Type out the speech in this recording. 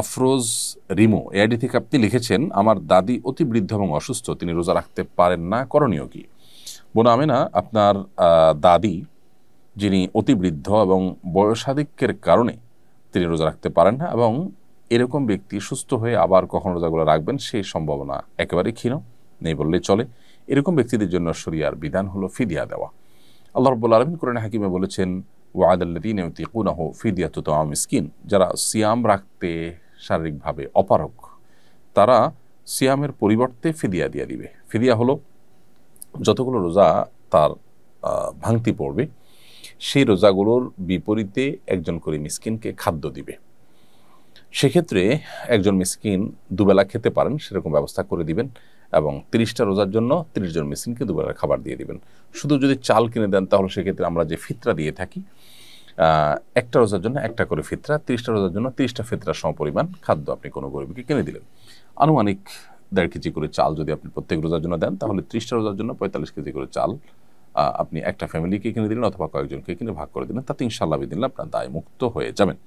Afroz Rimo AID থেকে আপনি লিখেছেন, আমার দাদি অতি বৃদ্ধ এবং অসুস্থ, তিনি রোজা রাখতে পারেন না, করণীয় কি? বোন আমেনা, আপনার দাদি যিনি অতি বৃদ্ধ এবং বয়সাধিক্যের কারণে তিনি রোজা রাখতে পারেন না, এবং এরকম ব্যক্তি সুস্থ হয়ে আবার কখন রোজাগুলো রাখবেন সেই সম্ভাবনা একেবারেই ক্ষীণ, নেই বললেই চলে। এরকম ব্যক্তিদের জন্য শরিয়ার বিধান হলো ফিদিয়া দেওয়া। আল্লাহ রাব্বুল আলামিন কোরআনে হাকিমে বলেছেন, ওয়াদাল্লাযীনা ইউতিকুনাহু ফিদিয়াতু তাআম মিসকিন, যারা সিয়াম রাখতে শারীরিকভাবে অপারগ তারা সিয়ামের পরিবর্তে ফিদিয়া দিয়ে দিবে। ফিদিয়া হলো যতগুলো রোজা তার ভাঙতি পড়বে সেই রোজাগুলোর বিপরীতে একজন করে মিসকিনকে খাদ্য দিবে। সেক্ষেত্রে একজন মিসকিন দুবেলা খেতে পারেন সেরকম ব্যবস্থা করে দিবেন, এবং 30টা রোজার জন্য 30 জন মিসকিনকে দুবেলার খাবার দিয়ে দিবেন। শুধু যদি চাল কিনে দেন তাহলে সেক্ষেত্রে আমরা যে ফিতরা দিয়ে থাকি, একটা রোজার জন্য একটা করে ফিতরা, 30টা রোজার জন্য 30টা ফিতরার সমপরিমাণ খাদ্য আপনি কোনো গরিবকে কিনে দিলেন। আনুমানিক 1.5 কেজি করে চাল যদি আপনি প্রত্যেক রোজার জন্য দেন, তাহলে 30টা রোজার জন্য 45 কেজি করে চাল আপনি একটা ফ্যামিলিকে কিনে দিলেন অথবা কয়েকজনকে কিনে ভাগ করে দিলেন, তাতে ইনশাআল্লাহ বিদিনল্লাহ আপনার দায় মুক্ত হয়ে যাবেন।